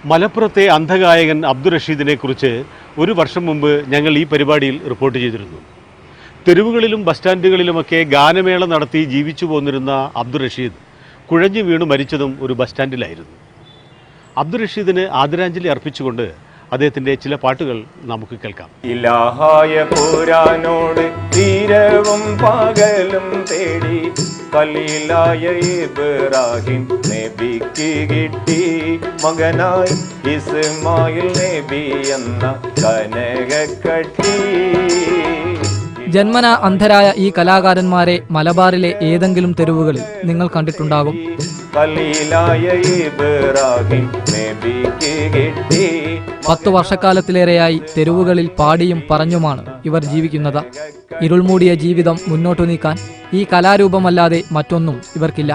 മലപ്പുറത്തെ അന്ധഗായകൻ അബ്ദുൾ റഷീദിനെ കുറിച്ച് ഒരു വർഷം മുമ്പ് ഞങ്ങൾ ഈ പരിപാടിയിൽ റിപ്പോർട്ട് ചെയ്തിരുന്നു. തെരുവുകളിലും ബസ് സ്റ്റാൻഡുകളിലുമൊക്കെ ഗാനമേള നടത്തി ജീവിച്ചു പോന്നിരുന്ന അബ്ദുൾ റഷീദ് കുഴഞ്ഞു വീണു മരിച്ചതും ഒരു ബസ് സ്റ്റാൻഡിലായിരുന്നു. അബ്ദുൾ റഷീദിന് ആദരാഞ്ജലി അർപ്പിച്ചുകൊണ്ട് അദ്ദേഹത്തിൻ്റെ ചില പാട്ടുകൾ നമുക്ക് കേൾക്കാം. ഇലാഹായ പുരാനോട് തീരവും പകലും തേടി ഖലീലായ ഇബ്രാഹിം നബിക്ക് കിട്ടി മകനായി ഇസ്മായിൽ നബി എന്ന കനകക്കട്ടി. ജന്മന അന്ധരായ ഈ കലാകാരന്മാരെ മലബാറിലെ ഏതെങ്കിലും തെരുവുകളിൽ നിങ്ങൾ കണ്ടിട്ടുണ്ടാകും. 10 വർഷക്കാലത്തിലേറെയായി തെരുവുകളിൽ പാടിയും പറഞ്ഞുമാണ് ഇവർ ജീവിക്കുന്നത്. ഇരുൾമൂടിയ ജീവിതം മുന്നോട്ടു നീക്കാൻ ഈ കലാരൂപമല്ലാതെ മറ്റൊന്നും ഇവർക്കില്ല.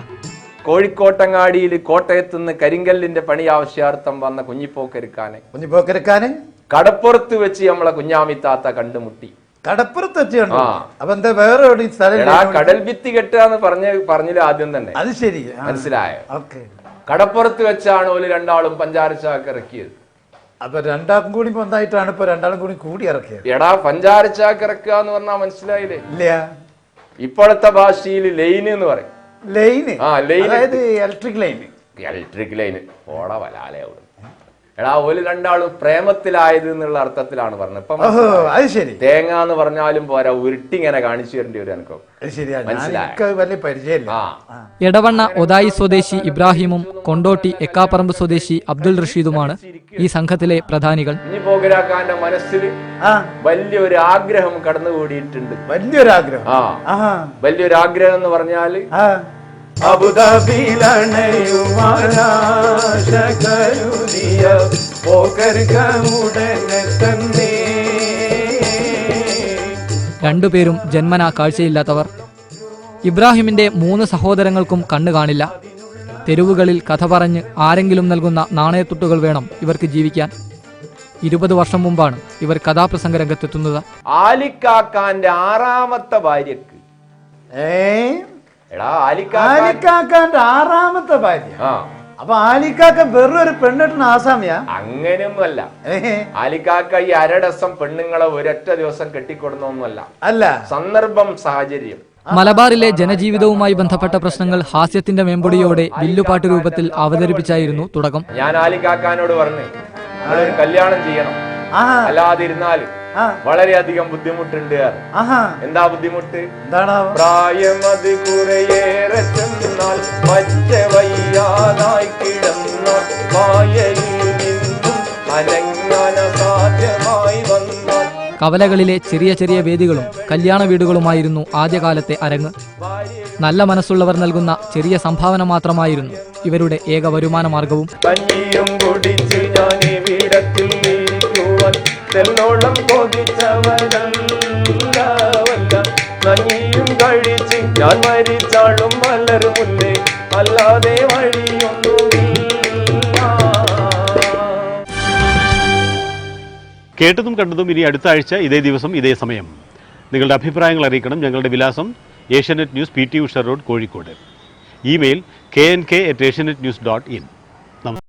കോഴിക്കോട്ടങ്ങാടിയിൽ കോട്ടയത്തുനിന്ന് കരിങ്കല്ലിന്റെ പണി ആവശ്യാർത്ഥം വന്ന കുഞ്ഞിപ്പോക്കരുക്കാനെ കടപ്പുറത്ത് വെച്ച് നമ്മളെ കുഞ്ഞാമിത്താത്ത കണ്ടുമുട്ടി. കടൽ ഭിത്തി കെട്ടുക പറഞ്ഞില്ല ആദ്യം തന്നെ. അത് ശരി, മനസ്സിലായോ? കടപ്പുറത്ത് വെച്ചാണ് ഓല് രണ്ടാളും പഞ്ചാര ചാക്ക് ഇറക്കിയത്. അപ്പൊ രണ്ടാളും കൂടി ഒന്നായിട്ടാണ് ഇപ്പൊ രണ്ടാളും കൂടി ഇറക്കിയത്. എടാ, പഞ്ചാര ചാക്ക് ഇറക്കുക എന്ന് പറഞ്ഞാൽ മനസ്സിലായില്ലേ? ഇല്ല, ഇപ്പോഴത്തെ ഭാഷയിൽ ലൈൻ എന്ന് പറയും. ലൈന് ഇലക്ട്രിക് ലൈന് ഓടാ വലാലേ. എടാ, ഓല് രണ്ടാളും പ്രേമത്തിലായത് എന്നുള്ള അർത്ഥത്തിലാണ് പറഞ്ഞത്. ഇപ്പൊ തേങ്ങ എന്ന് പറഞ്ഞാലും പോരാ, ഉരുട്ടിങ്ങനെ കാണിച്ചു തരേണ്ടി വരും. എനിക്കോ എടവണ്ണ ഒതായി സ്വദേശി ഇബ്രാഹിമും കൊണ്ടോട്ടി എക്കാപ്പറമ്പ് സ്വദേശി അബ്ദുൾ റഷീദുമാണ് ഈ സംഘത്തിലെ പ്രധാനികൾ. കുഞ്ഞിപ്പോക്കരാക്കാന്റെ മനസ്സിൽ വലിയൊരു ആഗ്രഹം കടന്നുകൂടിയിട്ടുണ്ട്. വലിയൊരു ആഗ്രഹം എന്ന് പറഞ്ഞാല് രണ്ടുപേരും ജന്മനാ കാഴ്ചയില്ലാത്തവർ. ഇബ്രാഹിമിന്റെ 3 സഹോദരങ്ങൾക്കും കണ്ണു കാണില്ല. തെരുവുകളിൽ കഥ പറഞ്ഞ് ആരെങ്കിലും നൽകുന്ന നാണയത്തുട്ടുകൾ വേണം ഇവർക്ക് ജീവിക്കാൻ. 20 വർഷം മുമ്പാണ് ഇവർ കഥാപ്രസംഗ രംഗത്തെത്തുന്നത്. ആലിക്കാക്കാന്റെ 6ാമത്തെ ഭാര്യക്ക് ആലിക്കാക്കാന്റെ 6ാമത്തെ ഭാര്യ. അപ്പൊ ആലിക്കാക്ക വെറൊരു പെണ്ണിട്ടുന്ന ആസാമിയാ? അങ്ങനെയൊന്നുമല്ല. ആലിക്കാക്ക ഈ അരടസം പെണ്ണുങ്ങളെ ഒരൊറ്റ ദിവസം കെട്ടിക്കൊടുന്നൊന്നുമല്ല. അല്ല, സന്ദർഭം, സാഹചര്യം. മലബാറിലെ ജനജീവിതവുമായി ബന്ധപ്പെട്ട പ്രശ്നങ്ങൾ ഹാസ്യത്തിന്റെ മേമ്പൊടിയോടെ വില്ലുപാട്ട് രൂപത്തിൽ അവതരിപ്പിച്ചായിരുന്നു തുടക്കം. ഞാൻ ആലിക്കാക്കാനോട് പറഞ്ഞു, കല്യാണം ചെയ്യണം, അല്ലാതിരുന്നാല് വളരെയധികം ബുദ്ധിമുട്ടുണ്ട്. എന്താ ബുദ്ധിമുട്ട്? പ്രായമത് കുറേയേറെ ചെന്നാൽ പച്ച വയ്യാതായി കിടന്നാൽ വായയിൽ നിന്നും അനങ്ങാന സാധ്യമായി വന്നാൽ. കവലകളിലെ ചെറിയ ചെറിയ വേദികളും കല്യാണ വീടുകളുമായിരുന്നു ആദ്യകാലത്തെ അരങ്ങ്. നല്ല മനസ്സുള്ളവർ നൽകുന്ന ചെറിയ സംഭാവന മാത്രമായിരുന്നു ഇവരുടെ ഏക വരുമാന മാർഗവും. തെന്നോളം നഞ്ഞിയും കഴിച്ച് ഞാൻ മരിച്ചാളും മലരുമുല്ലേ, അല്ലാതെ വഴിയൊന്നുമില്ല. കേട്ടതും കണ്ടതും ഇനി അടുത്ത ആഴ്ച ഇതേ ദിവസം ഇതേ സമയം. നിങ്ങളുടെ അഭിപ്രായങ്ങൾ അറിയിക്കണം. ഞങ്ങളുടെ വിലാസം Asianet news, PT Usha road, Kozhikode. Email knk@asianetnews.in.